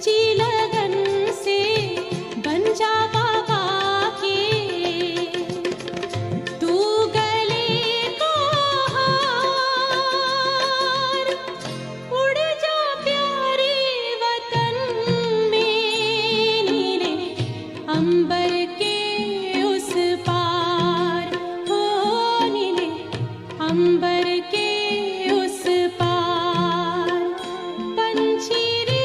सच्ची लगन से बन जा बाबा के, तू गले को हार, उड़ जा प्यारे वतन में, नीले अंबर के उस पार, हो नीले अंबर के उस पार। पंछी रे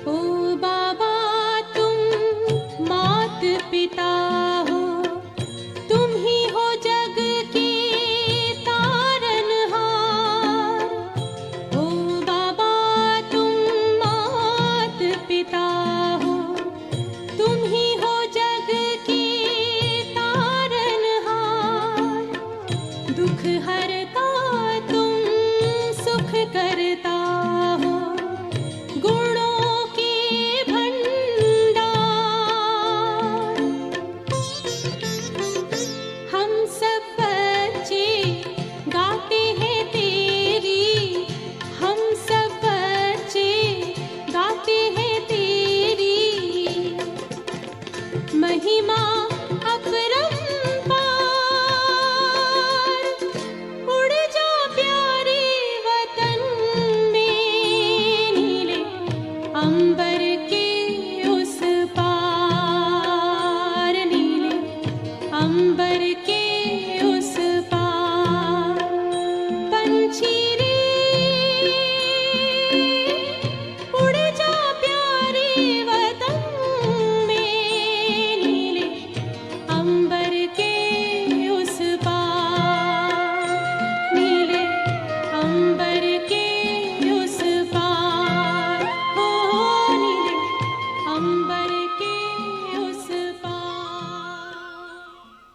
ओ बाबा तुम मात पिता हो, तुम ही हो जग के तारनहार। ओ बाबा तुम मात पिता हो, तुम ही हो जग के तारनहार। दुख हरता तुम सुख करता हो, गुणों के भंडार। हम सब बच्चे गाते हैं तेरी, हम सब बच्चे गाते हैं तेरी महिमा अपरंपार। उड़ जा प्यारे वतन में, नीले अंबर के उस पार, नीले अंबर के उस पार। पंछी रे उड़ जा प्यारे वतन में, नीले अंबर के उस पार, नीले अंबर के उस पार, हो नीले अंबर के उस पार,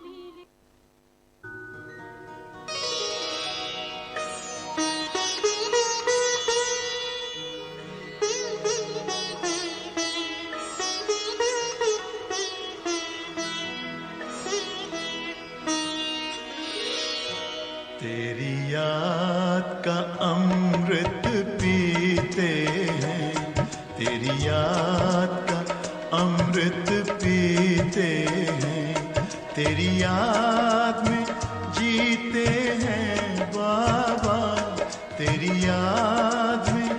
नीले। तेरी याद का अमृत पीते हैं, तेरी याद का अमृत पीते हैं, तेरी याद में जीते हैं बाबा, तेरी याद में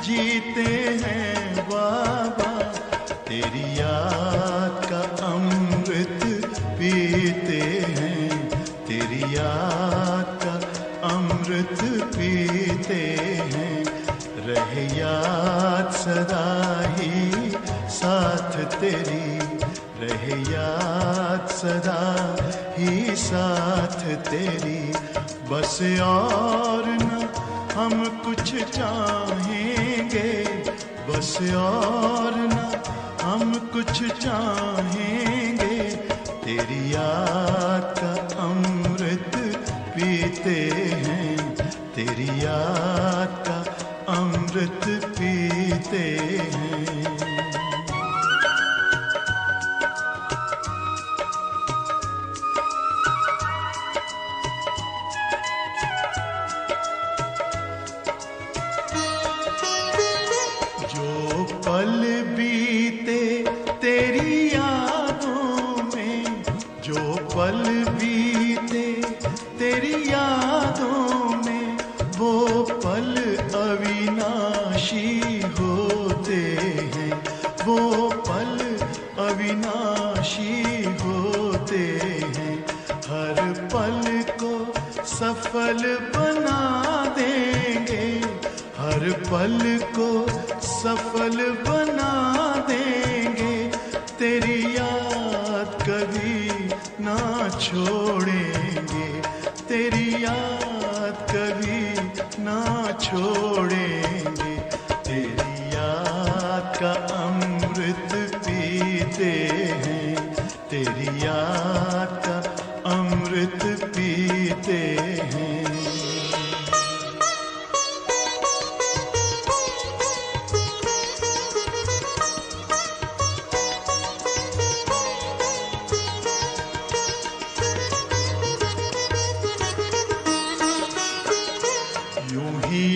जीते हैं बाबा, तेरी याद का अमृत पीते हैं, तेरी याद का अमृत पीते हैं। रहे याद सदा ही साथ तेरी, रहे याद सदा ही साथ तेरी। बस और न हम कुछ चाहेंगे, बस और न हम कुछ चाहेंगे, तेरी याद का अमृत पीते हैं, तेरी याद का अमृत पीते हैं। जो पल बीते तेरी यादों में, जो पल बीते तेरी यादों में, वो पल अविनाशी होते हैं, वो पल अविनाशी होते हैं। हर पल को सफल बना देंगे, हर पल को सफल बना देंगे, तेरी याद कभी ना छोड़ेंगे, तेरी याद कभी ना छोड़ेंगे, तेरी याद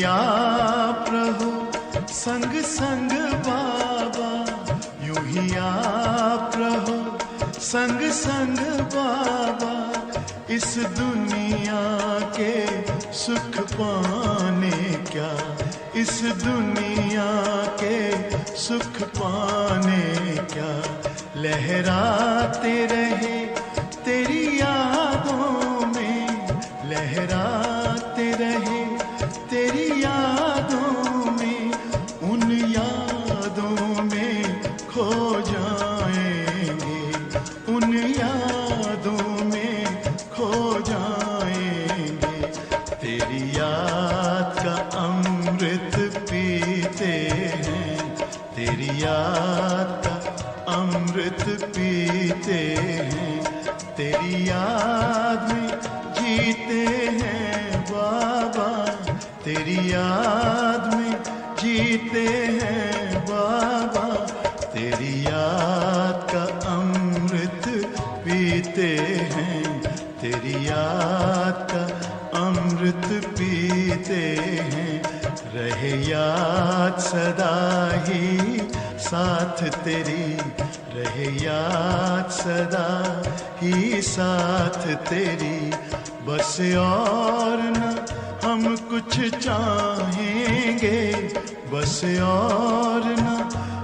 आप रहो संग संग बाबा, यूं ही आप रहो संग संग बाबा। इस दुनिया के सुख पाने क्या, इस दुनिया के सुख पाने क्या, लहराते रहे तेरी यादों में, लहराते रहे तेरी यादों में, उन यादों में खो जाएंगे, उन यादों में खो जाएंगे। तेरी याद का अमृत पीते हैं, तेरी याद का अमृत पीते हैं, तेरी याद में जीते हैं बाबा, तेरी याद में जीते हैं बाबा। तेरी याद का अमृत पीते हैं, तेरी याद का अमृत पीते हैं। रहे याद सदा ही साथ तेरी, रहे याद सदा ही साथ तेरी। बस और न हम कुछ चाहेंगे, बस और न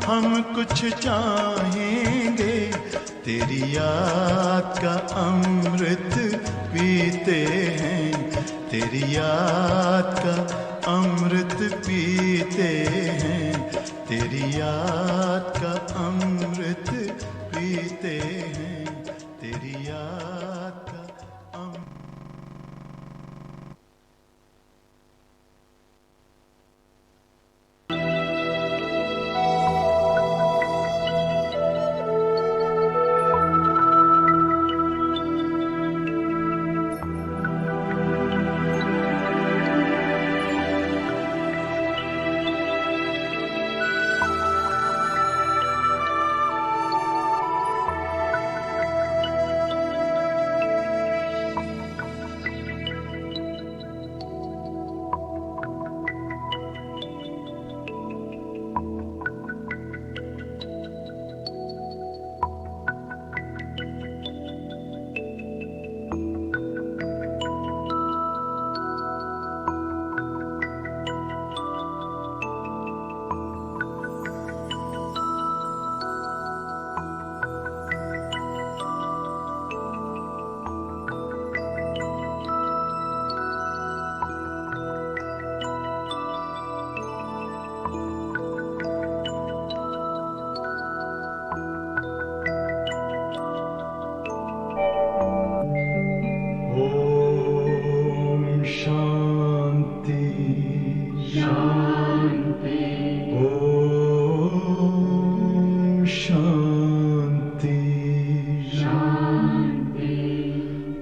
हम कुछ चाहेंगे, तेरी याद का अमृत पीते हैं, तेरी याद का अमृत पीते हैं, तेरी याद का अमृत पीते हैं, तेरी याद का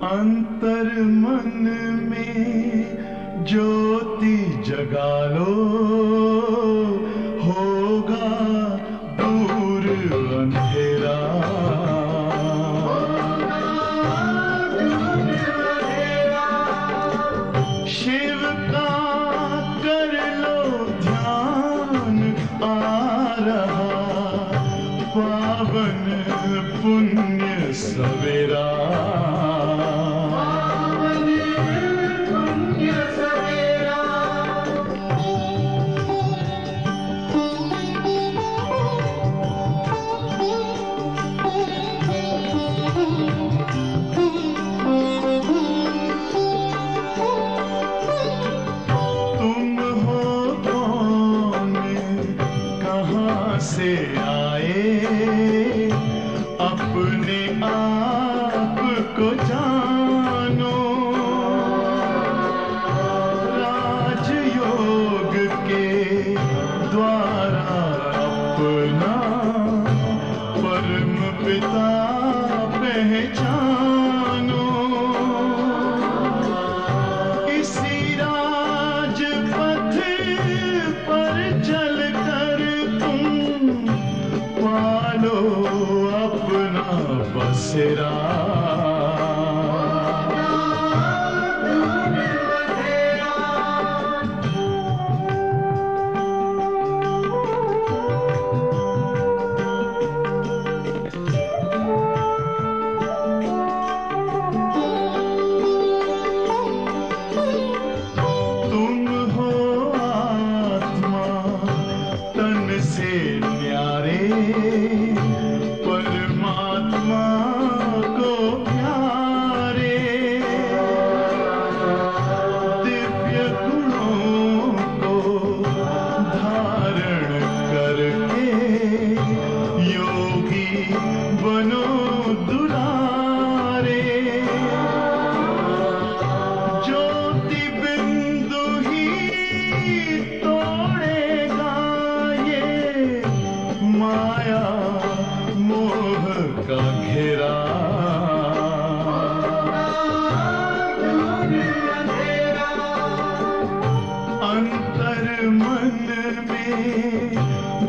अंतर मन में ज्योति जगा लो, होगा दूर अंधेरा। शिव का कर लो ध्यान, आ रहा पावन पुण्य सवेरा।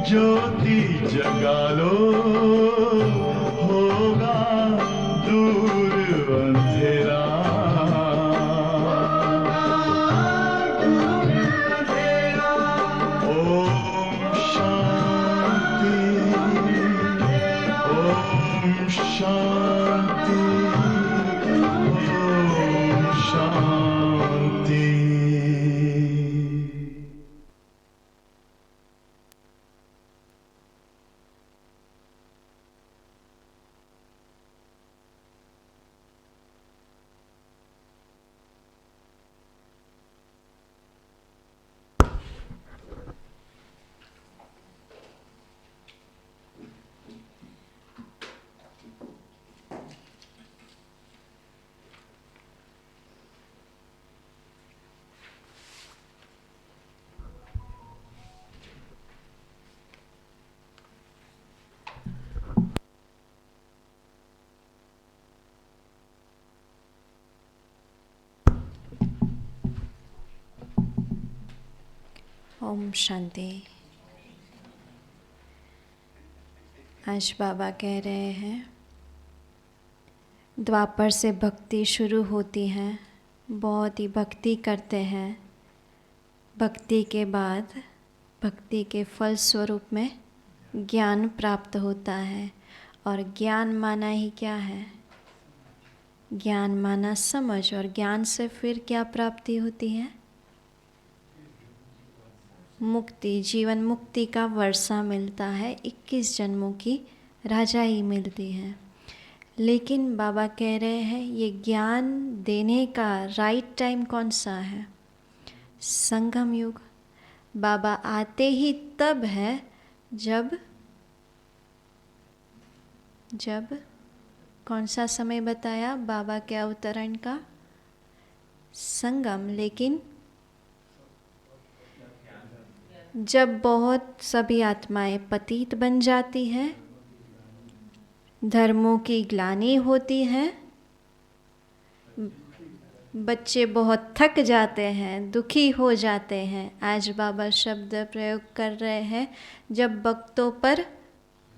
ज्योति जगा लो, होगा दूर अंधेरा। ओम शांति, ओम शांति, ओम शांति। ओम शांति। आज बाबा कह रहे हैं, द्वापर से भक्ति शुरू होती है, बहुत ही भक्ति करते हैं। भक्ति के बाद भक्ति के फल स्वरूप में ज्ञान प्राप्त होता है। और ज्ञान माना ही क्या है? ज्ञान माना समझ। और ज्ञान से फिर क्या प्राप्ति होती है? मुक्ति, जीवन मुक्ति का वर्षा मिलता है। 21 जन्मों की राजाई मिलती है। लेकिन बाबा कह रहे हैं ये ज्ञान देने का राइट टाइम कौन सा है? संगम युग। बाबा आते ही तब है जब कौन सा समय बताया बाबा के अवतरण का? संगम। लेकिन जब बहुत सभी आत्माएं पतित बन जाती हैं, धर्मों की ग्लानि होती है, बच्चे बहुत थक जाते हैं, दुखी हो जाते हैं। आज बाबा शब्द प्रयोग कर रहे हैं, जब भक्तों पर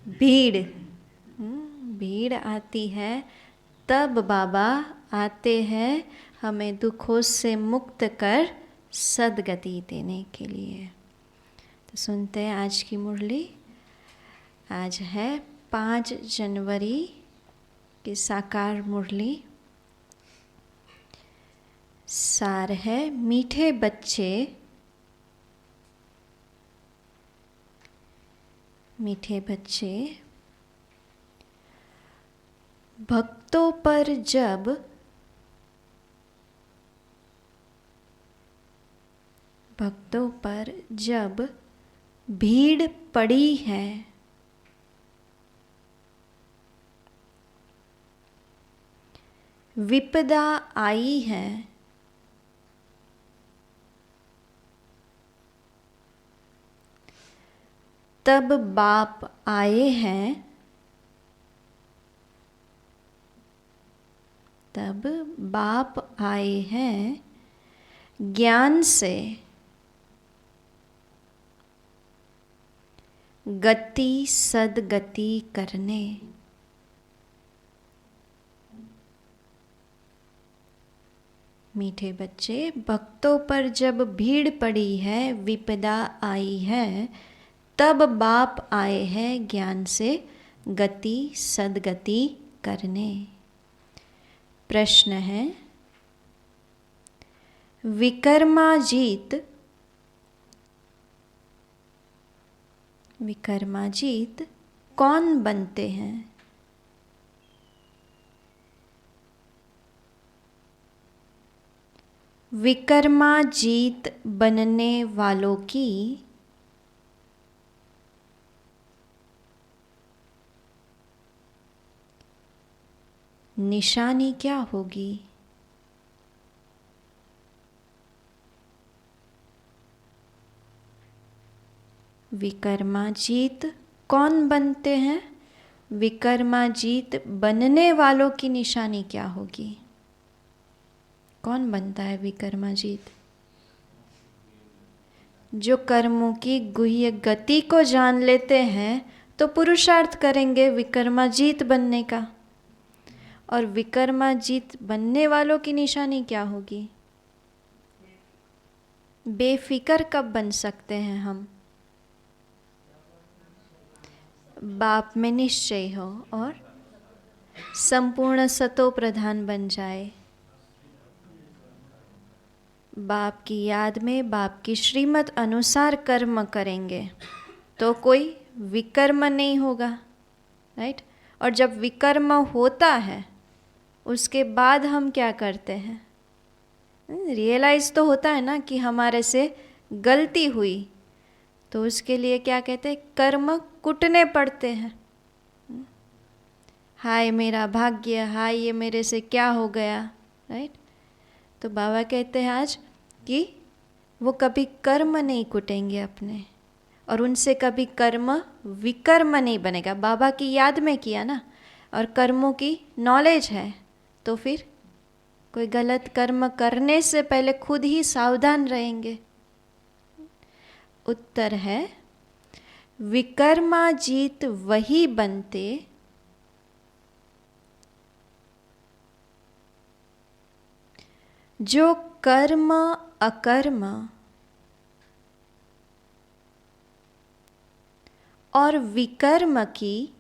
भीड़ आती है, तब बाबा आते हैं हमें दुखों से मुक्त कर सद्गति देने के लिए। तो सुनते हैं आज की मुरली। आज है 5 जनवरी की साकार मुरली। सार है, मीठे बच्चे, मीठे बच्चे भक्तों पर जब भीड़ पड़ी है, विपदा आई है, तब बाप आए हैं, ज्ञान से गति सद्गति करने। मीठे बच्चे भक्तों पर जब भीड़ पड़ी है, विपदा आई है, तब बाप आए हैं ज्ञान से गति सद्गति करने। प्रश्न है, विक्रमाजीत कौन बनते हैं? विक्रमाजीत बनने वालों की निशानी क्या होगी? विक्रमाजीत कौन बनते हैं? विक्रमाजीत बनने वालों की निशानी क्या होगी? कौन बनता है विक्रमाजीत? जो कर्मों की गुह्य गति को जान लेते हैं तो पुरुषार्थ करेंगे विकर्माजीत बनने का। और विकर्माजीत बनने वालों की निशानी क्या होगी? बेफिक्र कब बन सकते हैं हम? बाप में निश्चय हो और संपूर्ण सतो प्रधान बन जाए। बाप की याद में बाप की श्रीमत अनुसार कर्म करेंगे तो कोई विकर्म नहीं होगा, राइट। और जब विकर्म होता है उसके बाद हम क्या करते हैं? रियलाइज़ तो होता है ना कि हमारे से गलती हुई, तो उसके लिए क्या कहते हैं? कर्म कुटने पड़ते हैं। हाय मेरा भाग्य, हाय ये मेरे से क्या हो गया, राइट। तो बाबा कहते हैं आज कि वो कभी कर्म नहीं कुटेंगे अपने, और उनसे कभी कर्म विकर्म नहीं बनेगा। बाबा की याद में किया ना, और कर्मों की नॉलेज है, तो फिर कोई गलत कर्म करने से पहले खुद ही सावधान रहेंगे। उत्तर है विकर्माजीत वही बनते जो कर्म अकर्म और विकर्म की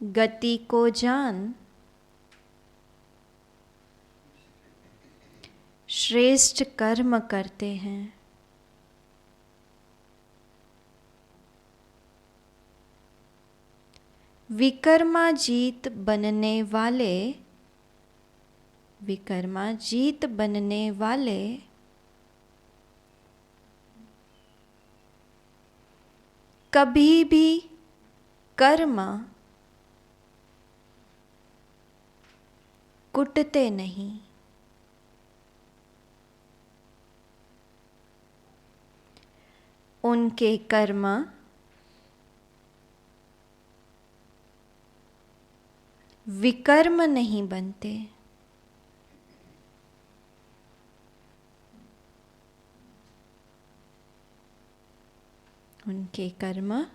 गति को जान श्रेष्ठ कर्म करते हैं। विकर्माजीत बनने वाले कभी भी कर्म कुटते नहीं। उनके कर्म विकर्म नहीं बनते। उनके कर्म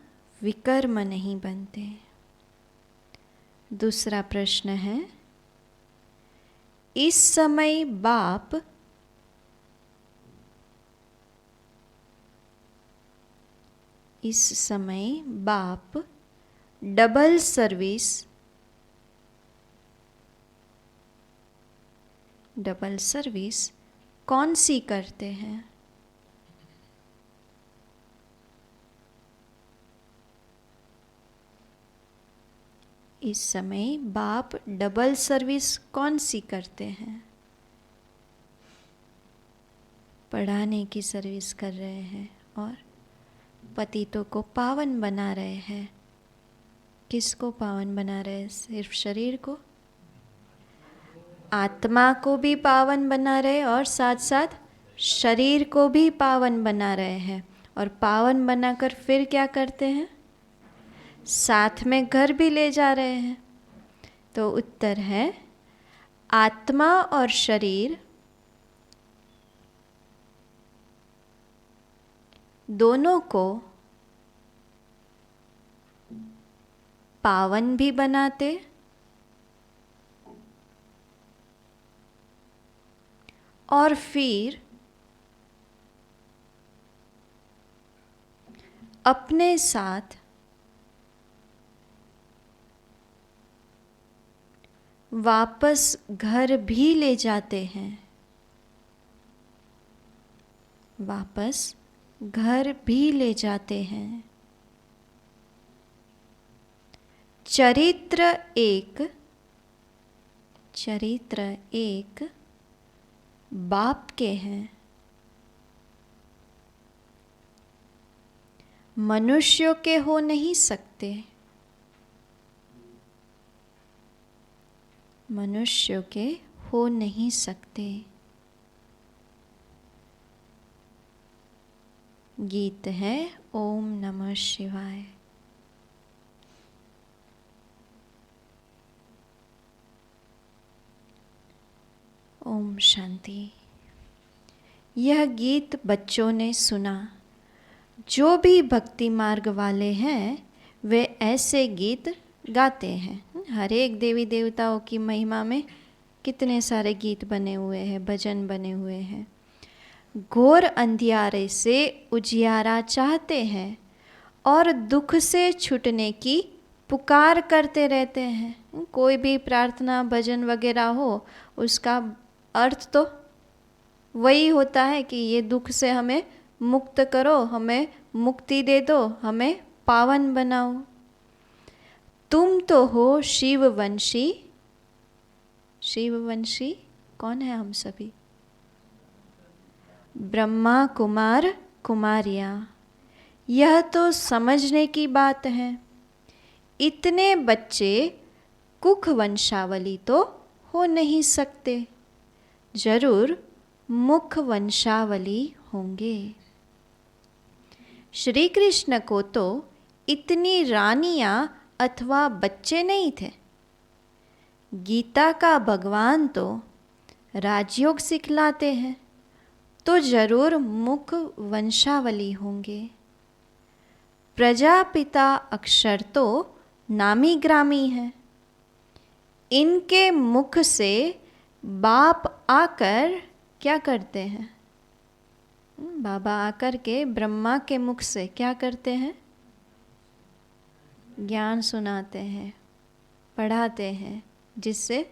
विकर्म नहीं बनते। दूसरा प्रश्न है, इस समय बाप डबल सर्विस कौन सी करते हैं? इस समय बाप डबल सर्विस कौन सी करते हैं? पढ़ाने की सर्विस कर रहे हैं और पतितों को पावन बना रहे हैं। किसको पावन बना रहे हैं? सिर्फ शरीर को? आत्मा को भी पावन बना रहे और साथ साथ शरीर को भी पावन बना रहे हैं। और पावन बनाकर फिर क्या करते हैं? साथ में घर भी ले जा रहे हैं। तो उत्तर है आत्मा और शरीर दोनों को पावन भी बनाते और फिर अपने साथ वापस घर भी ले जाते हैं। वापस घर भी ले जाते हैं। चरित्र एक बाप के हैं। मनुष्यों के हो नहीं सकते। मनुष्यों के हो नहीं सकते। गीत है ओम नमः शिवाय। ओम शांति। यह गीत बच्चों ने सुना। जो भी भक्ति मार्ग वाले हैं वे ऐसे गीत गाते हैं। हर एक देवी देवताओं की महिमा में कितने सारे गीत बने हुए हैं, भजन बने हुए हैं। घोर अंधियारे से उजियारा चाहते हैं और दुख से छूटने की पुकार करते रहते हैं। कोई भी प्रार्थना भजन वगैरह हो उसका अर्थ तो वही होता है कि ये दुख से हमें मुक्त करो, हमें मुक्ति दे दो, हमें पावन बनाओ। तुम तो हो शिववंशी। शिववंशी कौन है? हम सभी ब्रह्मा कुमार कुमारियाँ। यह तो समझने की बात है। इतने बच्चे कुख वंशावली तो हो नहीं सकते, जरूर मुख वंशावली होंगे। श्री कृष्ण को तो इतनी रानियां अथवा बच्चे नहीं थे। गीता का भगवान तो राजयोग सिखलाते हैं, तो जरूर मुख वंशावली होंगे। प्रजापिता अक्षर तो नामी ग्रामी है। इनके मुख से बाप आकर क्या करते हैं? बाबा आकर के ब्रह्मा के मुख से क्या करते हैं? ज्ञान सुनाते हैं, पढ़ाते हैं। जिससे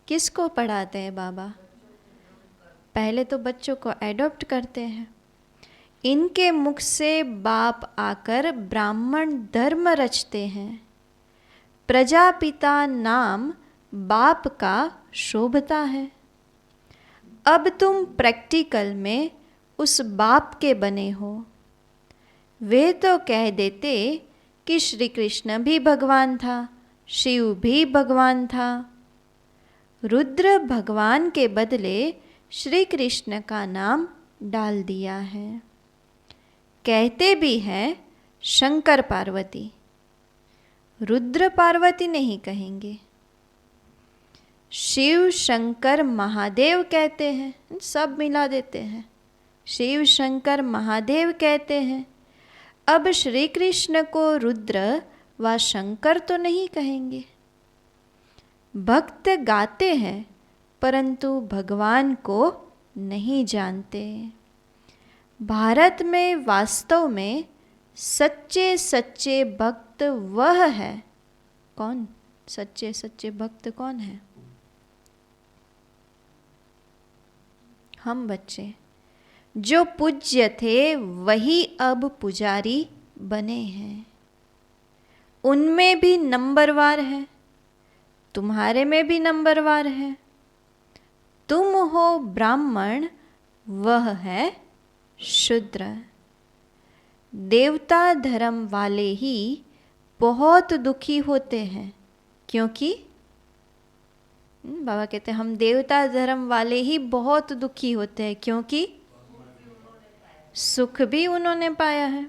किसको पढ़ाते हैं बाबा? पहले तो बच्चों को एडॉप्ट करते हैं। इनके मुख से बाप आकर ब्राह्मण धर्म रचते हैं। प्रजापिता नाम बाप का शोभता है। अब तुम प्रैक्टिकल में उस बाप के बने हो। वे तो कह देते कि श्री कृष्ण भी भगवान था, शिव भी भगवान था। रुद्र भगवान के बदले श्री कृष्ण का नाम डाल दिया है। कहते भी हैं शंकर पार्वती, रुद्र पार्वती नहीं कहेंगे। शिव शंकर महादेव कहते हैं, सब मिला देते हैं। शिव शंकर महादेव कहते हैं। अब श्री कृष्ण को रुद्र व शंकर तो नहीं कहेंगे। भक्त गाते हैं परंतु भगवान को नहीं जानते। भारत में वास्तव में सच्चे सच्चे भक्त वह है। कौन सच्चे सच्चे भक्त कौन है? हम बच्चे। जो पूज्य थे वही अब पुजारी बने हैं। उनमें भी नंबरवार है, तुम्हारे में भी नंबरवार है। तुम हो ब्राह्मण, वह है शूद्र। देवता धर्म वाले ही बहुत दुखी होते हैं, क्योंकि बाबा कहते हैं हम देवता धर्म वाले ही बहुत दुखी होते हैं, क्योंकि सुख भी उन्होंने पाया है,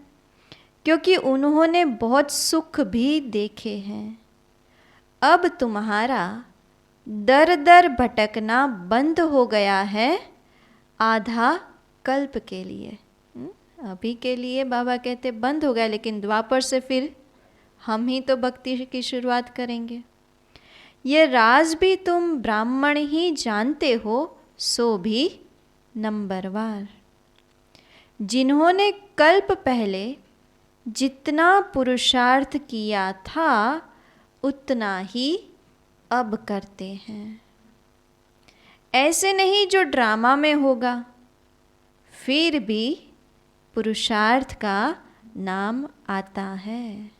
क्योंकि उन्होंने बहुत सुख भी देखे हैं। अब तुम्हारा दर दर भटकना बंद हो गया है, आधा कल्प के लिए। अभी के लिए बाबा कहते बंद हो गया, लेकिन द्वापर से फिर हम ही तो भक्ति की शुरुआत करेंगे। ये राज भी तुम ब्राह्मण ही जानते हो, सो भी नंबरवार। जिन्होंने कल्प पहले जितना पुरुषार्थ किया था उतना ही अब करते हैं। ऐसे नहीं जो ड्रामा में होगा, फिर भी पुरुषार्थ का नाम आता है।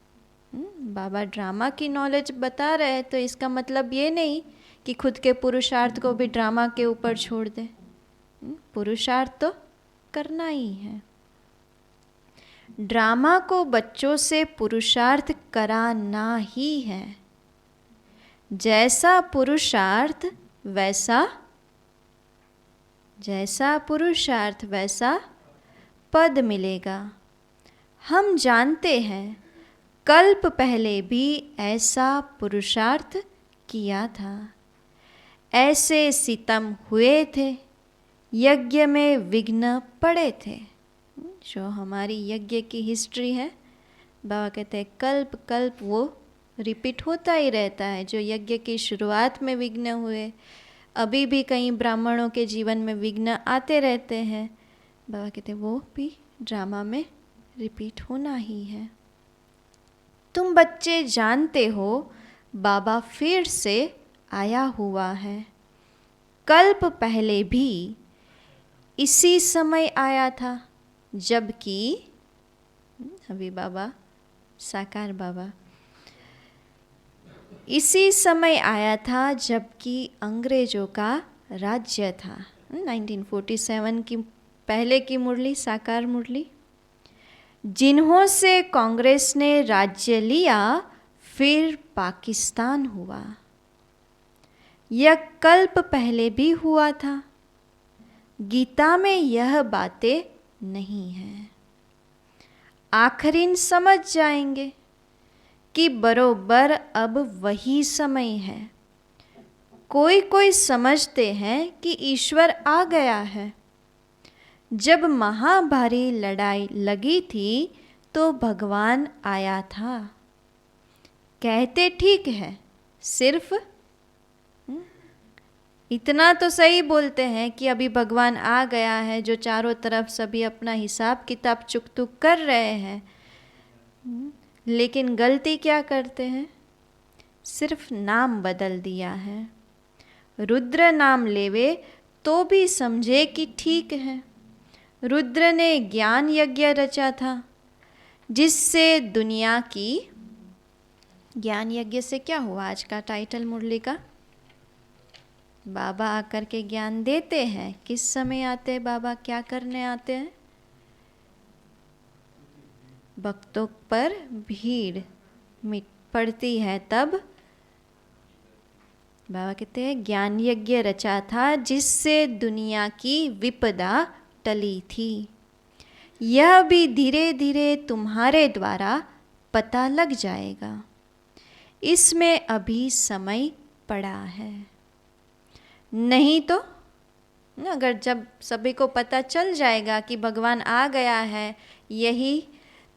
बाबा ड्रामा की नॉलेज बता रहे हैं, तो इसका मतलब ये नहीं कि खुद के पुरुषार्थ को भी ड्रामा के ऊपर छोड़ दे। पुरुषार्थ तो करना ही है। ड्रामा को बच्चों से पुरुषार्थ कराना ही है। जैसा पुरुषार्थ वैसा पद मिलेगा। हम जानते हैं कल्प पहले भी ऐसा पुरुषार्थ किया था। ऐसे सितम हुए थे, यज्ञ में विघ्न पड़े थे। जो हमारी यज्ञ की हिस्ट्री है, बाबा कहते हैं कल्प कल्प वो रिपीट होता ही रहता है। जो यज्ञ की शुरुआत में विघ्न हुए, अभी भी कई ब्राह्मणों के जीवन में विघ्न आते रहते हैं। बाबा कहते हैं वो भी ड्रामा में रिपीट होना ही है। तुम बच्चे जानते हो बाबा फिर से आया हुआ है। कल्प पहले भी इसी समय आया था, जबकि अभी बाबा साकार बाबा इसी समय आया था जबकि अंग्रेजों का राज्य था। 1947 की पहले की मुरली, साकार मुरली। जिन्हों से कांग्रेस ने राज्य लिया, फिर पाकिस्तान हुआ। यह कल्प पहले भी हुआ था। गीता में यह बातें नहीं हैं। आखिरीन समझ जाएंगे कि बरोबर अब वही समय है। कोई कोई समझते हैं कि ईश्वर आ गया है। जब महाभारी लड़ाई लगी थी तो भगवान आया था। कहते ठीक है, सिर्फ इतना तो सही बोलते हैं कि अभी भगवान आ गया है, जो चारों तरफ सभी अपना हिसाब किताब चुक कर रहे हैं। लेकिन गलती क्या करते हैं? सिर्फ नाम बदल दिया है। रुद्र नाम लेवे तो भी समझे कि ठीक है। रुद्र ने ज्ञान यज्ञ रचा था, जिससे दुनिया की, ज्ञान यज्ञ से क्या हुआ? आज का टाइटल मुरली का, बाबा आकर के ज्ञान देते हैं। किस समय आते हैं बाबा? क्या करने आते हैं? भक्तों पर भीड़ मिट पड़ती है तब बाबा कहते हैं ज्ञान यज्ञ रचा था, जिससे दुनिया की विपदा टली थी। यह भी धीरे धीरे तुम्हारे द्वारा पता लग जाएगा। इसमें अभी समय पड़ा है। नहीं तो अगर जब सभी को पता चल जाएगा कि भगवान आ गया है, यही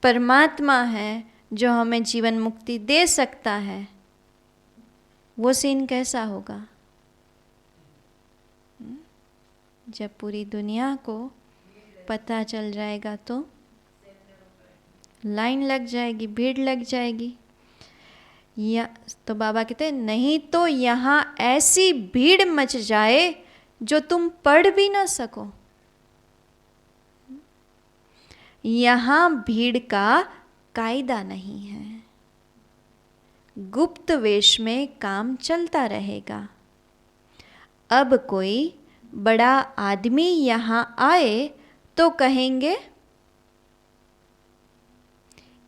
परमात्मा है जो हमें जीवन मुक्ति दे सकता है, वो सीन कैसा होगा? जब पूरी दुनिया को पता चल जाएगा तो लाइन लग जाएगी, भीड़ लग जाएगी। या तो बाबा कहते हैं नहीं तो यहाँ ऐसी भीड़ मच जाए जो तुम पढ़ भी ना सको। यहाँ भीड़ का कायदा नहीं है। गुप्त वेश में काम चलता रहेगा। अब कोई बड़ा आदमी यहाँ आए तो कहेंगे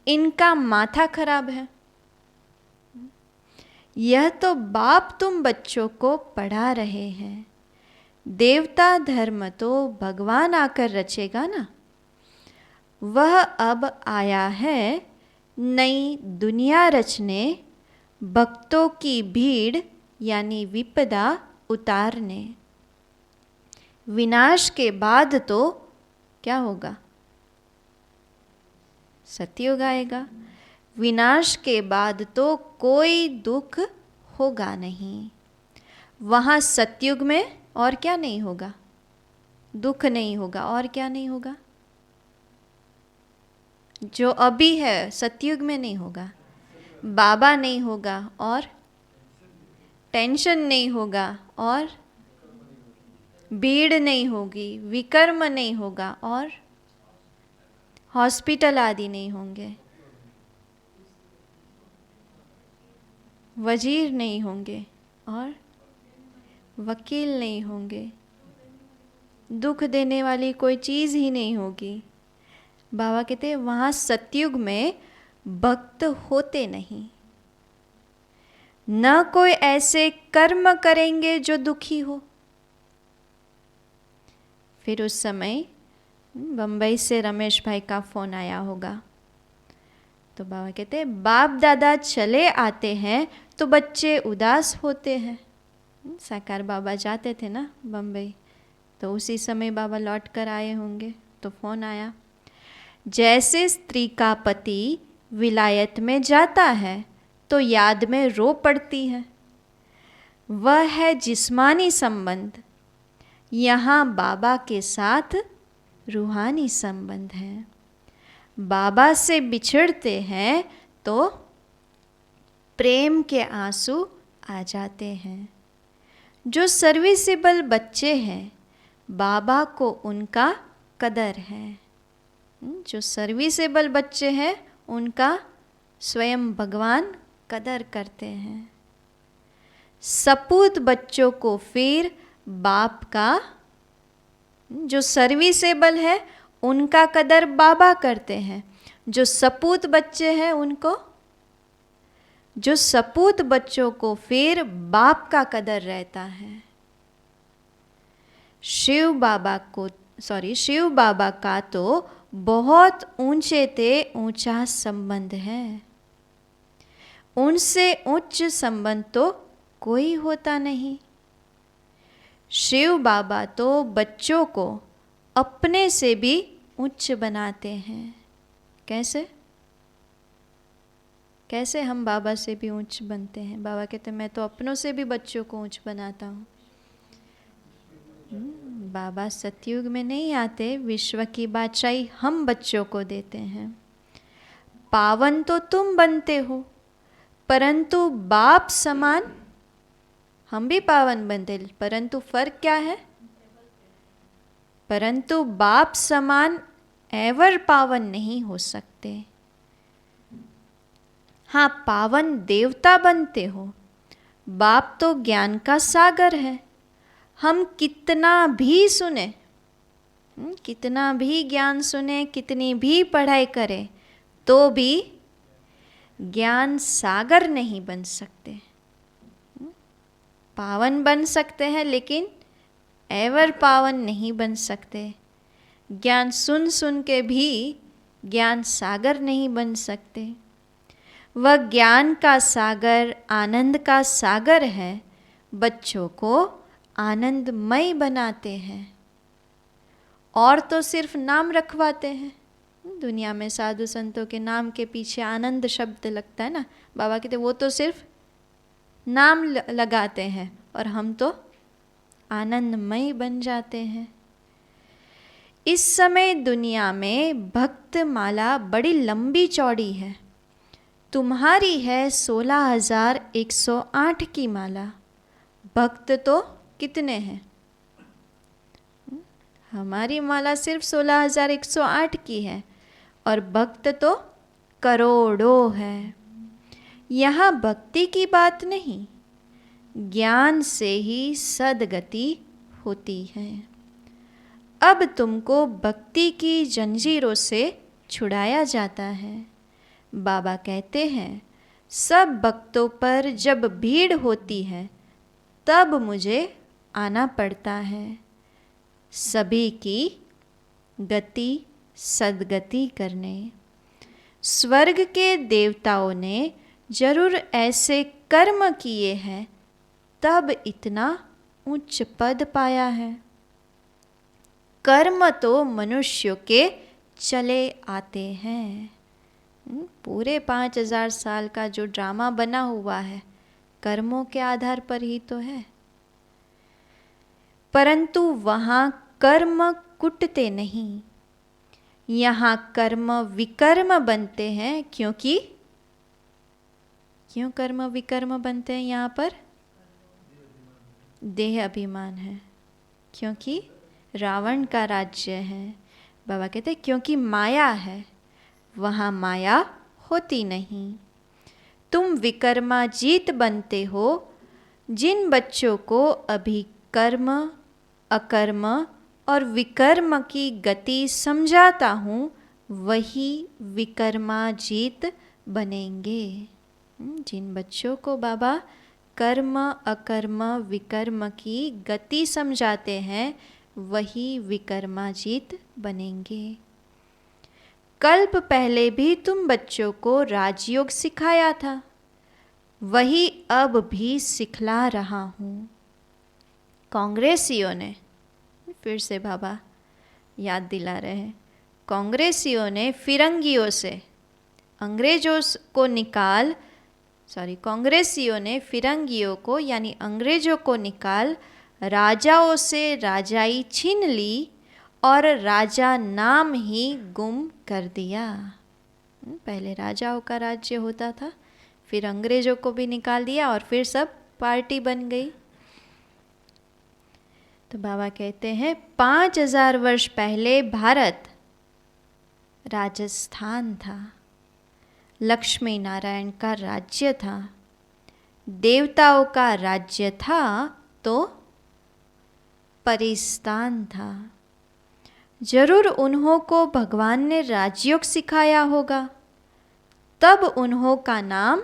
इनका माथा खराब है। यह तो बाप तुम बच्चों को पढ़ा रहे हैं। देवता धर्म तो भगवान आकर रचेगा ना। वह अब आया है नई दुनिया रचने, भक्तों की भीड़ यानी विपदा उतारने। विनाश के बाद तो क्या होगा? सतयुग आएगा। विनाश के बाद तो कोई दुख होगा नहीं। वहाँ सतयुग में और क्या नहीं होगा? दुख नहीं होगा। और क्या नहीं होगा? जो अभी है सतयुग में नहीं होगा। बाबा नहीं होगा और टेंशन नहीं होगा और भीड़ नहीं होगी, विकर्म नहीं होगा और हॉस्पिटल आदि नहीं होंगे, वजीर नहीं होंगे और वकील नहीं होंगे। दुख देने वाली कोई चीज़ ही नहीं होगी। बाबा कहते हैं वहाँ सतयुग में भक्त होते नहीं। न कोई ऐसे कर्म करेंगे जो दुखी हो। फिर उस समय बम्बई से रमेश भाई का फ़ोन आया होगा, तो बाबा कहते हैं बाप दादा चले आते हैं तो बच्चे उदास होते हैं। साकार बाबा जाते थे ना बम्बई, तो उसी समय बाबा लौट कर आए होंगे, तो फ़ोन आया, जैसे स्त्री का पति विलायत में जाता है तो याद में रो पड़ती है, वह है जिस्मानी संबंध। यहाँ बाबा के साथ रूहानी संबंध है। बाबा से बिछड़ते हैं तो प्रेम के आंसू आ जाते हैं। जो सर्विसेबल बच्चे हैं, बाबा को उनका कदर है। जो सर्विसेबल बच्चे हैं उनका स्वयं भगवान कदर करते हैं। सपूत बच्चों को फिर बाप का, जो सर्विसेबल है उनका कदर बाबा करते हैं। जो सपूत बच्चे हैं उनको, जो सपूत बच्चों को फिर बाप का कदर रहता है। शिव बाबा का तो बहुत ऊंचे ते ऊंचा संबंध है। उनसे उच्च संबंध तो कोई होता नहीं। शिव बाबा तो बच्चों को अपने से भी उच्च बनाते हैं। कैसे कैसे हम बाबा से भी उच्च बनते हैं? बाबा कहते हैं मैं तो अपनों से भी बच्चों को उच्च बनाता हूँ। बाबा सतयुग में नहीं आते, विश्व की बादशाही हम बच्चों को देते हैं। पावन तो तुम बनते हो, परंतु बाप समान हम भी पावन बनते, परंतु फर्क क्या है? परंतु बाप समान एवर पावन नहीं हो सकते। हाँ, पावन देवता बनते हो। बाप तो ज्ञान का सागर है। हम कितना भी सुने, कितना भी ज्ञान सुने, कितनी भी पढ़ाई करें, तो भी ज्ञान सागर नहीं बन सकते। पावन बन सकते हैं लेकिन एवर पावन नहीं बन सकते। ज्ञान सुन सुन के भी ज्ञान सागर नहीं बन सकते। वह ज्ञान का सागर, आनंद का सागर है, बच्चों को आनंदमय बनाते हैं। और तो सिर्फ नाम रखवाते हैं। दुनिया में साधु संतों के नाम के पीछे आनंद शब्द लगता है ना, बाबा कहते वो तो सिर्फ नाम लगाते हैं और हम तो आनंदमय बन जाते हैं। इस समय दुनिया में भक्त माला बड़ी लंबी चौड़ी है। तुम्हारी है 16,108 की माला। भक्त तो कितने हैं? हमारी माला सिर्फ 16,108 की है और भक्त तो करोड़ों है। यहाँ भक्ति की बात नहीं, ज्ञान से ही सदगति होती है। अब तुमको भक्ति की जंजीरों से छुड़ाया जाता है। बाबा कहते हैं सब भक्तों पर जब भीड़ होती है तब मुझे आना पड़ता है। सभी की गति सदगति करने। स्वर्ग के देवताओं ने जरूर ऐसे कर्म किए हैं तब इतना उच्च पद पाया है। कर्म तो मनुष्यों के चले आते हैं। पूरे 5,000 साल का जो ड्रामा बना हुआ है कर्मों के आधार पर ही तो है। परंतु वहाँ कर्म कुटते नहीं, यहाँ कर्म विकर्म बनते हैं। क्यों कर्म विकर्म बनते हैं? यहाँ पर देह अभिमान है, क्योंकि रावण का राज्य है। बाबा कहते हैं क्योंकि माया है, वहाँ माया होती नहीं। तुम विकर्माजीत बनते हो। जिन बच्चों को अभी कर्म, अकर्म और विकर्म की गति समझाता हूँ वही विकर्माजीत बनेंगे। जिन बच्चों को बाबा कर्म, अकर्म, विकर्म की गति समझाते हैं वही विकर्माजीत बनेंगे। कल्प पहले भी तुम बच्चों को राजयोग सिखाया था, वही अब भी सिखला रहा हूँ। कांग्रेसियों ने, फिर से बाबा याद दिला रहे हैं, कांग्रेसियों ने फिरंगियों से अंग्रेजों को कांग्रेसियों ने फिरंगियों को यानी अंग्रेजों को निकाल राजाओं से राजाई छीन ली और राजा नाम ही गुम कर दिया। पहले राजाओं का राज्य होता था, फिर अंग्रेजों को भी निकाल दिया और फिर सब पार्टी बन गई। तो बाबा कहते हैं 5000 वर्ष पहले भारत राजस्थान था, लक्ष्मी नारायण का राज्य था, देवताओं का राज्य था, तो परिस्तान था। जरूर उन्हों को भगवान ने राजयोग सिखाया होगा, तब उन्हों का नाम,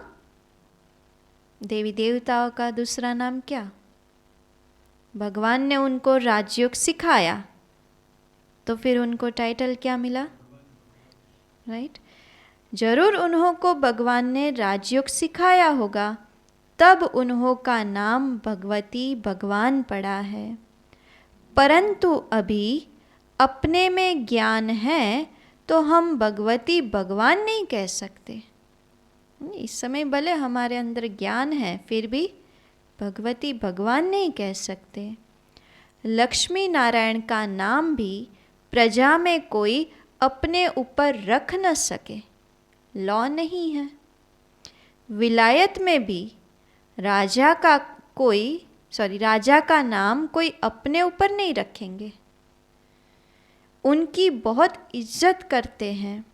देवी देवताओं का दूसरा नाम क्या? भगवान ने उनको राजयोग सिखाया, तो फिर उनको टाइटल क्या मिला? राइट? जरूर उन्हों को भगवान ने राजयोग सिखाया होगा, तब उन्हों का नाम भगवती भगवान पड़ा है। परंतु अभी अपने में ज्ञान है तो हम भगवती भगवान नहीं कह सकते। इस समय भले हमारे अंदर ज्ञान है, फिर भी भगवती भगवान नहीं कह सकते। लक्ष्मी नारायण का नाम भी प्रजा में कोई अपने ऊपर रख न सके, लॉ नहीं है। विलायत में भी राजा का नाम कोई अपने ऊपर नहीं रखेंगे, उनकी बहुत इज्जत करते हैं।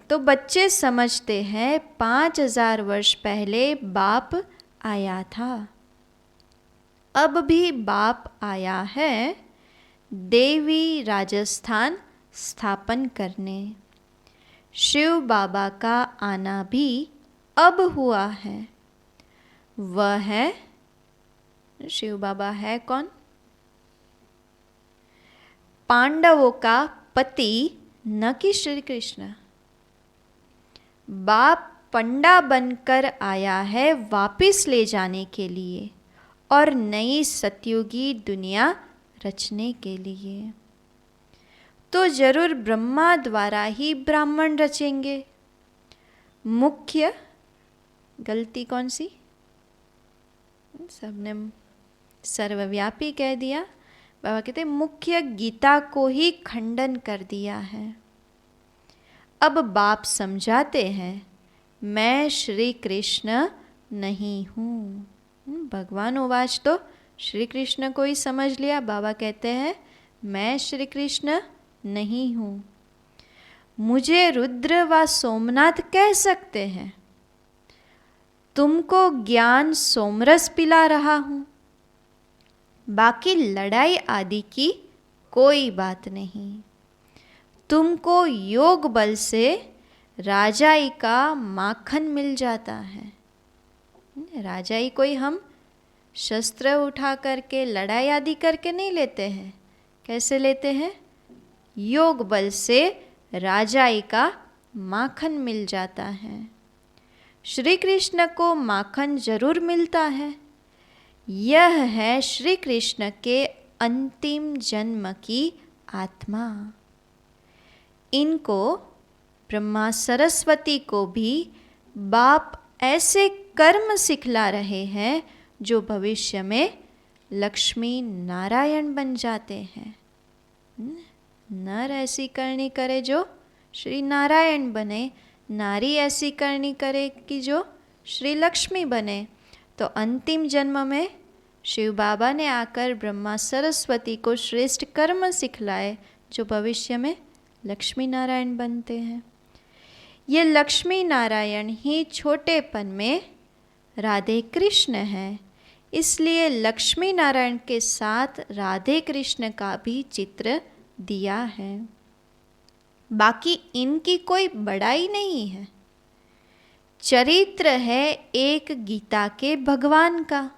तो बच्चे समझते हैं 5000 वर्ष पहले बाप आया था, अब भी बाप आया है देवी राजस्थान स्थापन करने। शिव बाबा का आना भी अब हुआ है। वह है, शिव बाबा है कौन? पांडवों का पति, न कि श्री कृष्ण। बाप पंडा बनकर आया है वापिस ले जाने के लिए और नई सतयुगी दुनिया रचने के लिए। तो जरूर ब्रह्मा द्वारा ही ब्राह्मण रचेंगे। मुख्य गलती कौन सी? सबने सर्वव्यापी कह दिया। बाबा कहते मुख्य गीता को ही खंडन कर दिया है। अब बाप समझाते हैं मैं श्री कृष्ण नहीं हूँ। भगवान उवाच तो श्री कृष्ण को ही समझ लिया। बाबा कहते हैं मैं श्री कृष्ण नहीं हूँ। मुझे रुद्र व सोमनाथ कह सकते हैं। तुमको ज्ञान सोमरस पिला रहा हूँ, बाकी लड़ाई आदि की कोई बात नहीं। तुमको योग बल से राजाई का माखन मिल जाता है। राजाई कोई हम शस्त्र उठा करके लड़ाई आदि करके नहीं लेते हैं। कैसे लेते हैं? योग बल से राजाई का माखन मिल जाता है। श्री कृष्ण को माखन जरूर मिलता है। यह है श्री कृष्ण के अंतिम जन्म की आत्मा। इनको ब्रह्मा सरस्वती को भी बाप ऐसे कर्म सिखला रहे हैं जो भविष्य में लक्ष्मी नारायण बन जाते हैं। नर ऐसी करनी करे जो श्री नारायण बने, नारी ऐसी करनी करे कि जो श्री लक्ष्मी बने। तो अंतिम जन्म में शिव बाबा ने आकर ब्रह्मा सरस्वती को श्रेष्ठ कर्म सिखलाए जो भविष्य में लक्ष्मी नारायण बनते हैं। ये लक्ष्मी नारायण ही छोटेपन में राधे कृष्ण हैं। इसलिए लक्ष्मी नारायण के साथ राधे कृष्ण का भी चित्र दिया है। बाकी इनकी कोई बड़ाई नहीं है। चरित्र है एक गीता के भगवान का।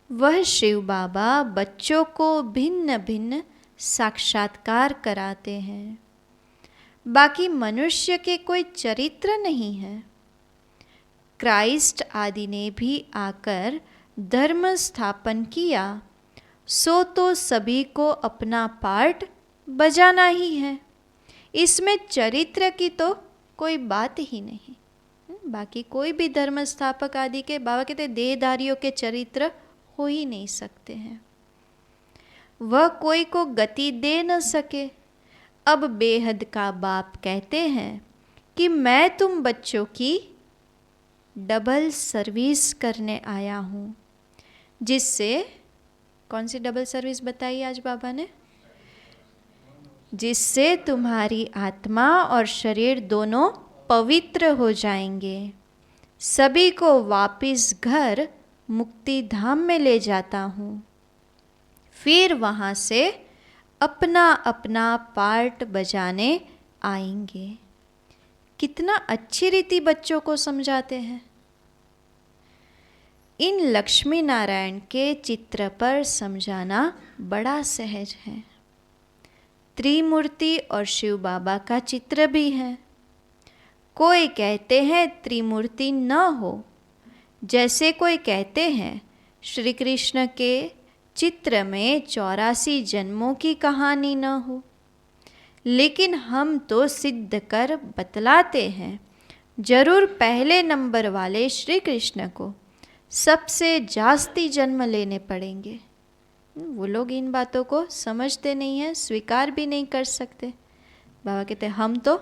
वह शिव बाबा बच्चों को भिन्न भिन्न साक्षात्कार कराते हैं। बाकी मनुष्य के कोई चरित्र नहीं है। क्राइस्ट आदि ने भी आकर धर्म स्थापन किया, सो तो सभी को अपना पार्ट बजाना ही है। इसमें चरित्र की तो कोई बात ही नहीं। बाकी कोई भी धर्म स्थापक आदि के बाबा कहते देहधारियों के चरित्र हो ही नहीं सकते हैं। वह कोई को गति दे न सके। अब बेहद का बाप कहते हैं कि मैं तुम बच्चों की डबल सर्विस करने आया हूँ, जिससे कौन सी डबल सर्विस बताई आज बाबा ने? जिससे तुम्हारी आत्मा और शरीर दोनों पवित्र हो जाएंगे। सभी को वापिस घर मुक्ति धाम में ले जाता हूँ, फिर वहाँ से अपना अपना पार्ट बजाने आएंगे। कितना अच्छी रीति बच्चों को समझाते हैं। इन लक्ष्मी नारायण के चित्र पर समझाना बड़ा सहज है। त्रिमूर्ति और शिव बाबा का चित्र भी है। कोई कहते हैं त्रिमूर्ति न हो, जैसे कोई कहते हैं श्री कृष्ण के चित्र में 84 जन्मों की कहानी न हो। लेकिन हम तो सिद्ध कर बतलाते हैं, जरूर पहले नंबर वाले श्री कृष्ण को सबसे जास्ती जन्म लेने पड़ेंगे। वो लोग इन बातों को समझते नहीं हैं, स्वीकार भी नहीं कर सकते। बाबा कहते हैं हम तो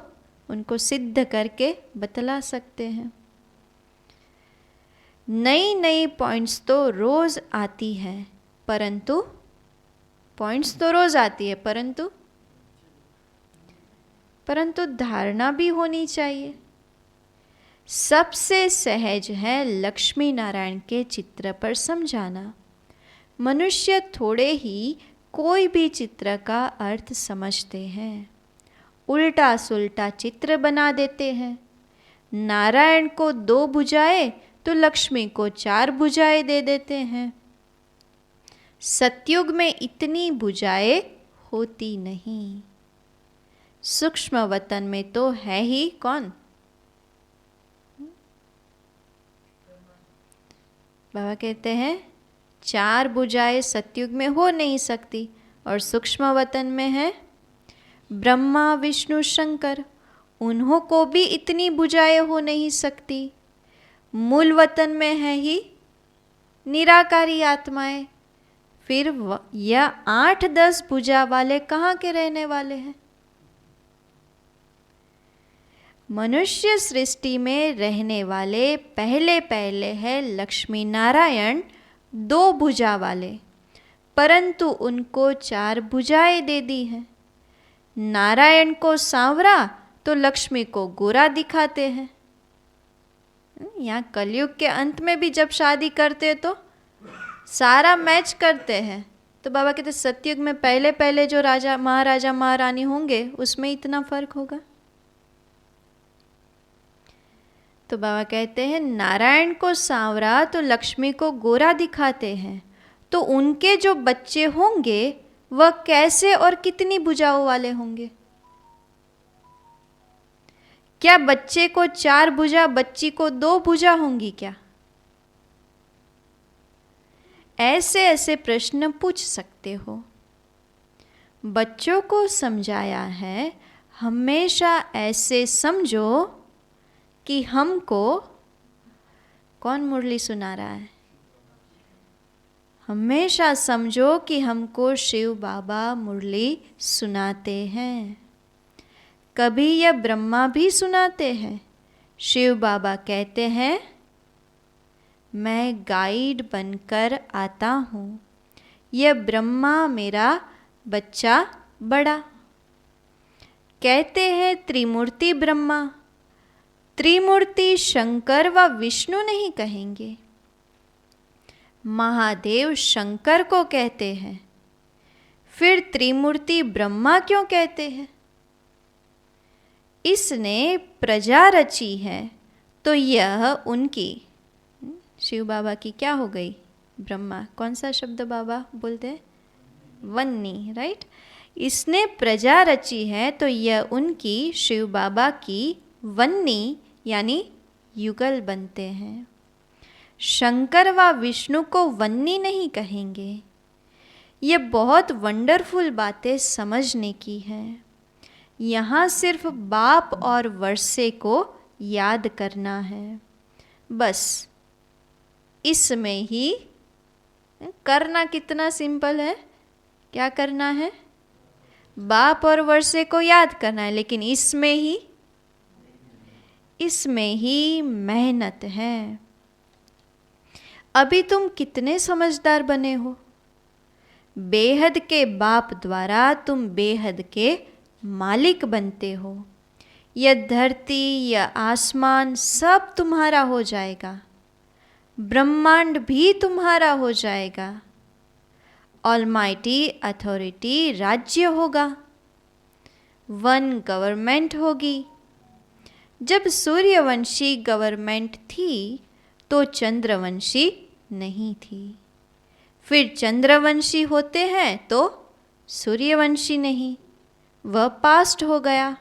उनको सिद्ध करके बतला सकते हैं। नई नई पॉइंट्स तो रोज आती है, परंतु पॉइंट्स तो रोज आती है, परंतु धारणा भी होनी चाहिए। सबसे सहज है लक्ष्मी नारायण के चित्र पर समझाना। मनुष्य थोड़े ही कोई भी चित्र का अर्थ समझते हैं, उल्टा सुल्टा चित्र बना देते हैं। नारायण को 2 भुजाएं तो लक्ष्मी को 4 भुजाएं दे देते हैं। सतयुग में इतनी भुजाएं होती नहीं। सूक्ष्म वतन में तो है ही कौन? बाबा कहते हैं 4 भुजाएं सतयुग में हो नहीं सकती, और सूक्ष्म वतन में है ब्रह्मा विष्णु शंकर, उन्हों को भी इतनी भुजाएं हो नहीं सकती। मूल वतन में है ही निराकारी आत्माएं। फिर यह 8-10 भुजा वाले कहाँ के रहने वाले हैं? मनुष्य सृष्टि में रहने वाले पहले पहले है लक्ष्मी नारायण 2 भुजा वाले, परंतु उनको 4 भुजाएं दे दी हैं। नारायण को सांवरा तो लक्ष्मी को गोरा दिखाते हैं। यहाँ कलयुग के अंत में भी जब शादी करते तो सारा मैच करते हैं। तो बाबा कहते सतयुग में पहले पहले जो राजा महाराजा महारानी होंगे उसमें इतना फर्क होगा। तो बाबा कहते हैं नारायण को सांवरा तो लक्ष्मी को गोरा दिखाते हैं, तो उनके जो बच्चे होंगे वह कैसे और कितनी भुजाओं वाले होंगे? क्या बच्चे को 4 भुजा, बच्ची को 2 भुजा होंगी क्या? ऐसे ऐसे प्रश्न पूछ सकते हो। बच्चों को समझाया है हमेशा ऐसे समझो कि हमको कौन मुरली सुना रहा है? हमेशा समझो कि हमको शिव बाबा मुरली सुनाते हैं। कभी यह ब्रह्मा भी सुनाते हैं। शिव बाबा कहते हैं मैं गाइड बनकर आता हूँ, यह ब्रह्मा मेरा बच्चा बड़ा। कहते हैं त्रिमूर्ति ब्रह्मा, त्रिमूर्ति शंकर व विष्णु नहीं कहेंगे। महादेव शंकर को कहते हैं, फिर त्रिमूर्ति ब्रह्मा क्यों कहते हैं? इसने प्रजा रची है तो यह उनकी, शिव बाबा की क्या हो गई? ब्रह्मा। कौन सा शब्द बाबा बोलते हैं? वन्नी, राइट। इसने प्रजा रची है तो यह उनकी, शिव बाबा की वन्नी यानी युगल बनते हैं। शंकर व विष्णु को वन्नी नहीं कहेंगे। ये बहुत वंडरफुल बातें समझने की हैं। यहाँ सिर्फ बाप और वर्षे को याद करना है, बस। इसमें ही करना कितना सिंपल है। क्या करना है? बाप और वर्षे को याद करना है, लेकिन इसमें ही मेहनत है। अभी तुम कितने समझदार बने हो। बेहद के बाप द्वारा तुम बेहद के मालिक बनते हो। यह धरती, यह आसमान सब तुम्हारा हो जाएगा। ब्रह्मांड भी तुम्हारा हो जाएगा। ऑलमाइटी अथॉरिटी राज्य होगा। वन गवर्नमेंट होगी। जब सूर्यवंशी गवर्नमेंट थी तो चंद्रवंशी नहीं थी। फिर चंद्रवंशी होते हैं तो सूर्यवंशी नहीं। वह पास्ट हो गया।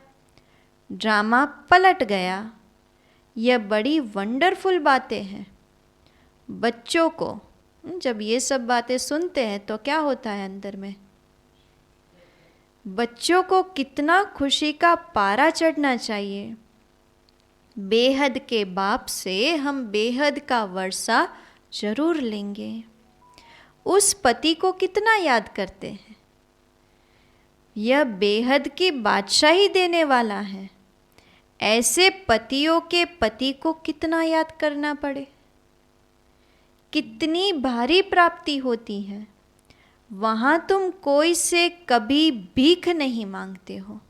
ड्रामा पलट गया। यह बड़ी वंडरफुल बातें हैं। बच्चों को जब ये सब बातें सुनते हैं तो क्या होता है अंदर में? बच्चों को कितना खुशी का पारा चढ़ना चाहिए। बेहद के बाप से हम बेहद का वर्षा जरूर लेंगे। उस पति को कितना याद करते हैं। यह बेहद की बादशाही देने वाला है। ऐसे पतियों के पति को कितना याद करना पड़े। कितनी भारी प्राप्ति होती है। वहाँ तुम कोई से कभी भीख नहीं मांगते हो।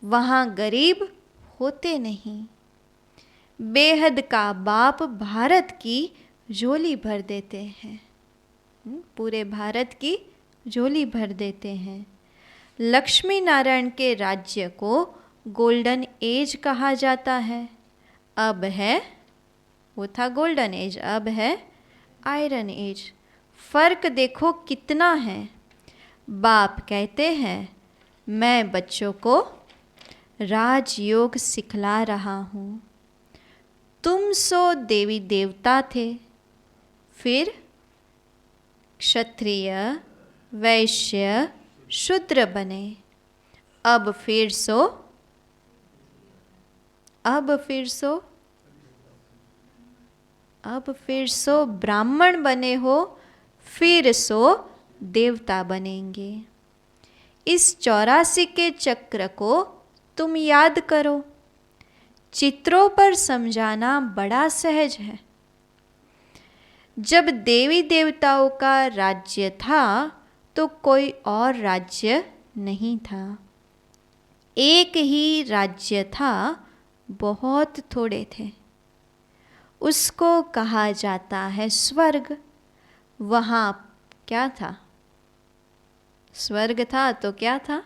वहाँ गरीब होते नहीं। बेहद का बाप भारत की झोली भर देते हैं। पूरे भारत की झोली भर देते हैं। लक्ष्मी नारायण के राज्य को गोल्डन एज कहा जाता है। अब है, वो था गोल्डन एज, अब है आयरन एज। फर्क देखो कितना है। बाप कहते हैं मैं बच्चों को राजयोग सिखला रहा हूँ। तुम सो देवी देवता थे, फिर क्षत्रिय, वैश्य, शूद्र बने। अब फिर सो ब्राह्मण बने हो, फिर सो देवता बनेंगे। इस 84 के चक्र को तुम याद करो। चित्रों पर समझाना बड़ा सहज है। जब देवी देवताओं का राज्य था तो कोई और राज्य नहीं था। एक ही राज्य था, बहुत थोड़े थे। उसको कहा जाता है स्वर्ग। वहाँ क्या था? स्वर्ग था तो क्या था?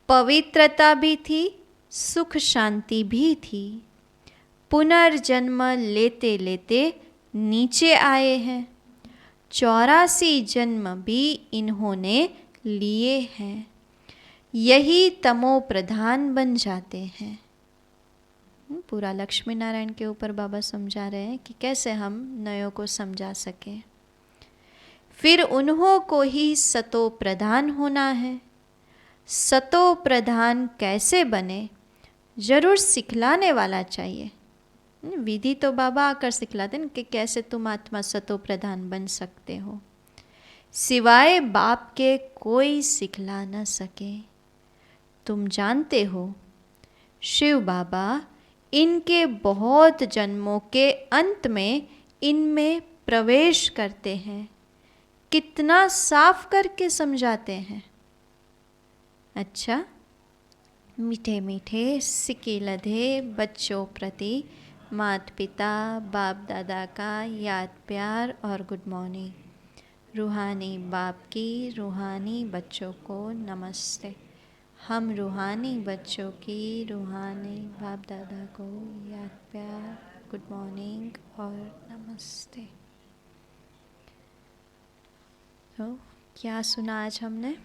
पवित्रता भी थी, सुख शांति भी थी। पुनर्जन्म लेते लेते नीचे आए हैं। 84 जन्म भी इन्होंने लिए हैं। यही तमो प्रधान बन जाते हैं। पूरा लक्ष्मी नारायण के ऊपर बाबा समझा रहे हैं कि कैसे हम नयों को समझा सकें। फिर उन्हों को ही सतो प्रधान होना है। सतो प्रधान कैसे बने, जरूर सिखलाने वाला चाहिए। विधि तो बाबा आकर सिखलाते हैं कि कैसे तुम आत्मा सतो प्रधान बन सकते हो। सिवाय बाप के कोई सिखला न सके। तुम जानते हो शिव बाबा इनके बहुत जन्मों के अंत में इनमें प्रवेश करते हैं। कितना साफ करके समझाते हैं। अच्छा, मीठे मीठे सिके लधे बच्चों प्रति माता पिता बाप दादा का याद प्यार और गुड मॉर्निंग। रूहानी बाप की रूहानी बच्चों को नमस्ते। हम रूहानी बच्चों की रूहानी बाप दादा को याद प्यार, गुड मॉर्निंग और नमस्ते। तो क्या सुना आज हमने?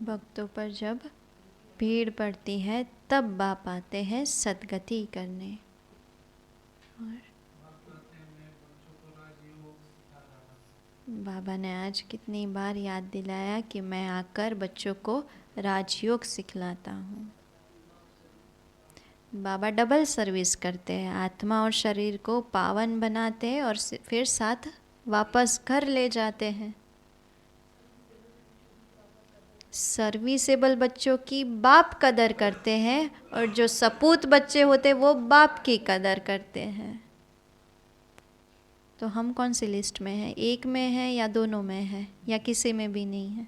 भक्तों पर जब भीड़ पड़ती है तब बाप आते हैं सद्गति करने। और बाबा ने आज कितनी बार याद दिलाया कि मैं आकर बच्चों को राजयोग सिखलाता हूँ। बाबा डबल सर्विस करते हैं, आत्मा और शरीर को पावन बनाते हैं और फिर साथ वापस घर ले जाते हैं। सर्विसेबल बच्चों की बाप कदर करते हैं और जो सपूत बच्चे होते वो बाप की कदर करते हैं। तो हम कौन सी लिस्ट में हैं? एक में है या दोनों में है या किसी में भी नहीं है?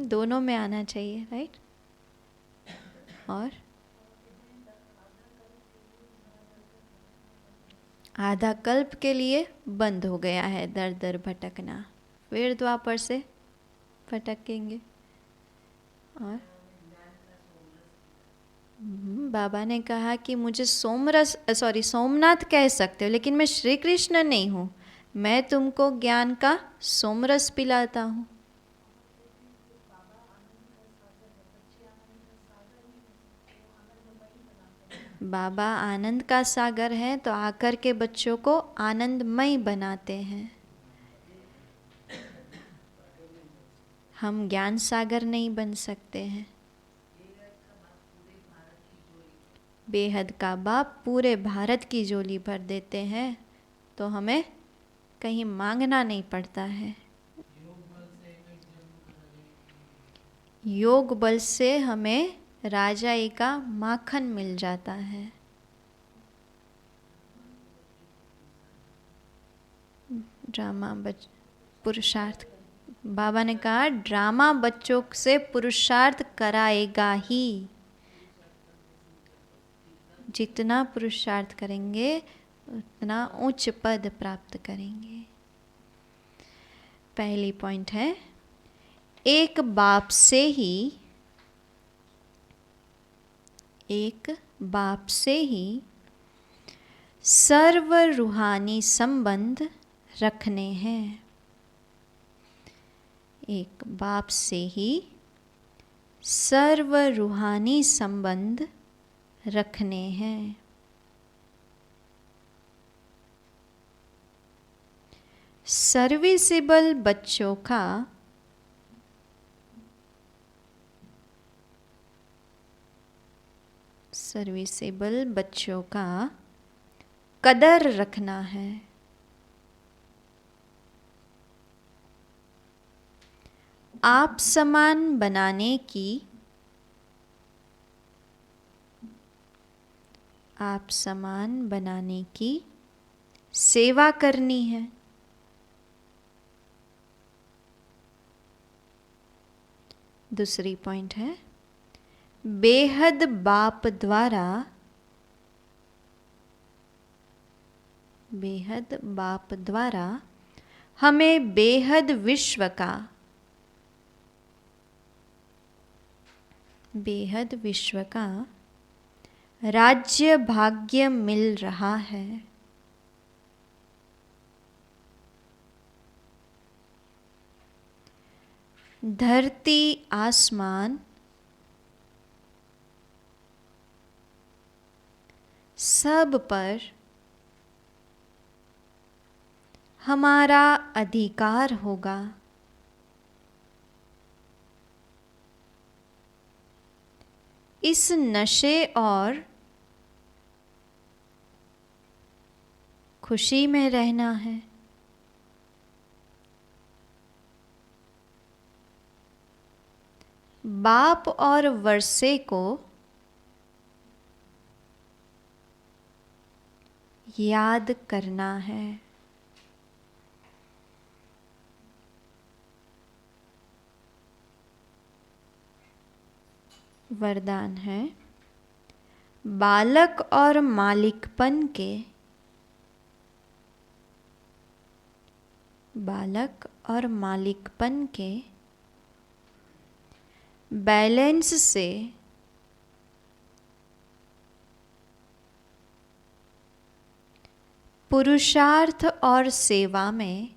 दोनों में आना चाहिए, राइट? और आधा कल्प के लिए बंद हो गया है दर दर भटकना, फिर द्वापर से भटकेंगे। और बाबा ने कहा कि मुझे सोमनाथ कह सकते हो, लेकिन मैं श्री कृष्ण नहीं हूँ। मैं तुमको ज्ञान का सोमरस पिलाता हूँ। बाबा आनंद का सागर है तो आकर के बच्चों को आनंदमय बनाते हैं। हम ज्ञान सागर नहीं बन सकते हैं। बेहद का बाप पूरे भारत की झोली भर देते हैं तो हमें कहीं मांगना नहीं पड़ता है। योग बल से हमें राजाई का माखन मिल जाता है। ड्रामा पुरुषार्थ, बाबा ने कहा ड्रामा बच्चों से पुरुषार्थ कराएगा ही। जितना पुरुषार्थ करेंगे उतना उच्च पद प्राप्त करेंगे। पहली पॉइंट है, एक बाप से ही सर्व रूहानी संबंध रखने हैं। एक बाप से ही सर्व रूहानी संबंध रखने हैं। सर्विसेबल बच्चों का कदर रखना है। आप समान बनाने की सेवा करनी है। दूसरी पॉइंट है, बेहद बाप द्वारा हमें बेहद विश्व का राज्य भाग्य मिल रहा है। धरती आसमान सब पर हमारा अधिकार होगा। इस नशे और खुशी में रहना है। बाप और वर्षे को याद करना है। वरदान है, बालक और मालिकपन के बैलेंस से पुरुषार्थ और सेवा में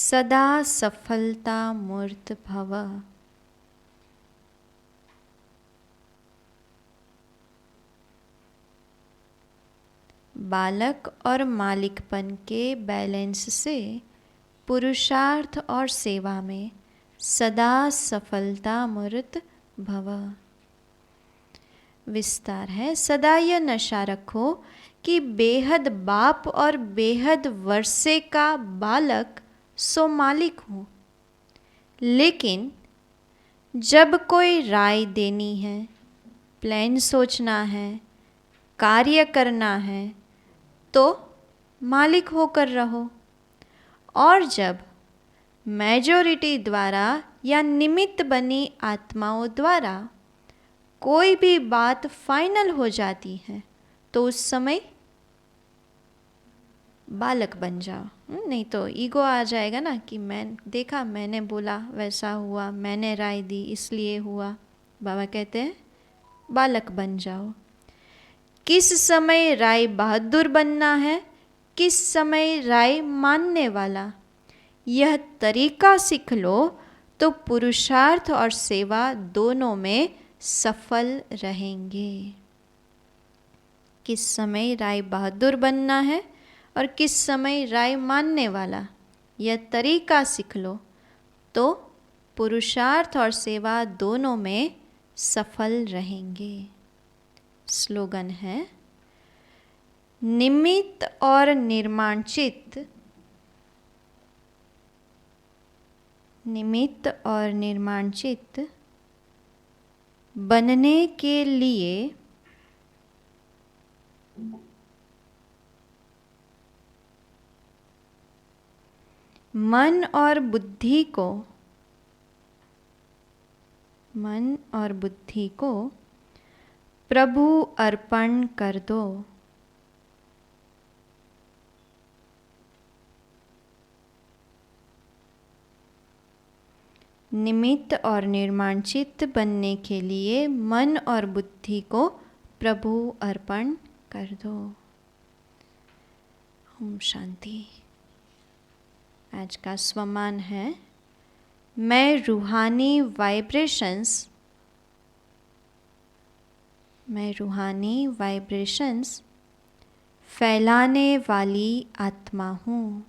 सदा सफलता मूर्त भव। बालक और मालिकपन के बैलेंस से पुरुषार्थ और सेवा में सदा सफलता मूर्त भव। विस्तार है, सदा यह नशा रखो कि बेहद बाप और बेहद वर्षे का बालक सो मालिक हूँ। लेकिन जब कोई राय देनी है, प्लान सोचना है, कार्य करना है, तो मालिक होकर रहो। और जब मेजॉरिटी द्वारा या निमित्त बनी आत्माओं द्वारा कोई भी बात फाइनल हो जाती है तो उस समय बालक बन जाओ। नहीं तो ईगो आ जाएगा ना कि मैं देखा, मैंने बोला, वैसा हुआ, मैंने राय दी इसलिए हुआ। बाबा कहते हैं बालक बन जाओ। किस समय राय बहादुर बनना है, किस समय राय मानने वाला, यह तरीका सीख लो तो पुरुषार्थ और सेवा दोनों में सफल रहेंगे। किस समय राय बहादुर बनना है और किस समय राय मानने वाला, यह तरीका सीख लो तो पुरुषार्थ और सेवा दोनों में सफल रहेंगे। स्लोगन है, निमित्त और निर्माण चित्त, निमित्त और निर्माण चित्त बनने के लिए मन और बुद्धि को प्रभु अर्पण कर दो। निमित्त और निर्माण चित्त बनने के लिए मन और बुद्धि को प्रभु अर्पण कर दो। ओम शांति। आज का स्वमान है, मैं रूहानी वाइब्रेशंस फैलाने वाली आत्मा हूँ।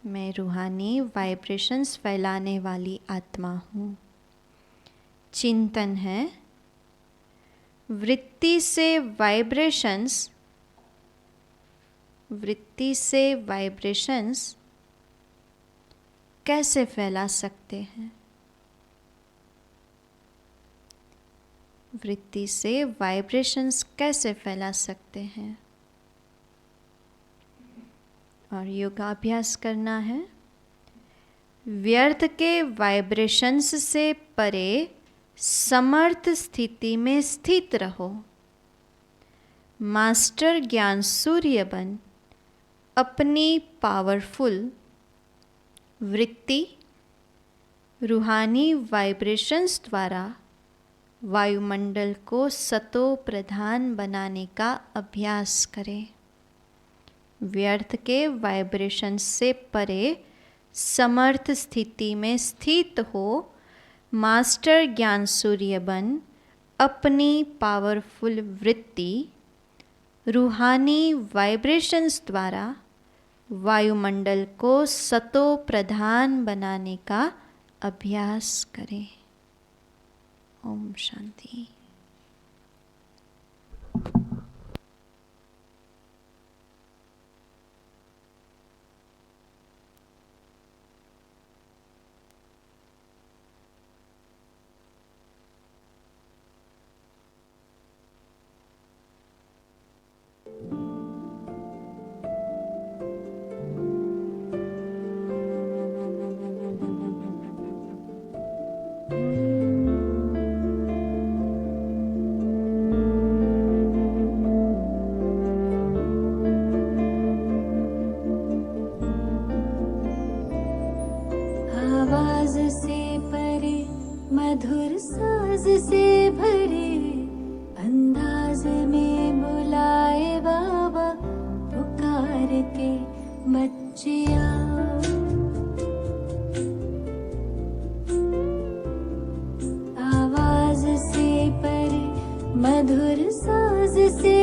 मैं रूहानी वाइब्रेशंस फैलाने वाली आत्मा हूँ। चिंतन है, वृत्ति से वाइब्रेशंस कैसे फैला सकते हैं? वृत्ति से वाइब्रेशंस कैसे फैला सकते हैं? और योगाभ्यास करना है, व्यर्थ के वाइब्रेशंस से परे समर्थ स्थिति में स्थित रहो। मास्टर ज्ञान सूर्य बन अपनी पावरफुल वृत्ति रूहानी वाइब्रेशंस द्वारा वायुमंडल को सतो प्रधान बनाने का अभ्यास करें। व्यर्थ के वाइब्रेशन से परे समर्थ स्थिति में स्थित हो मास्टर ज्ञान सूर्य बन अपनी पावरफुल वृत्ति रूहानी वाइब्रेशंस द्वारा वायुमंडल को सतो प्रधान बनाने का अभ्यास करें। ओम शांति। मधुर साज से भरे अंदाज में बुलाए बाबा, आओ, आवाज से परे मधुर साज से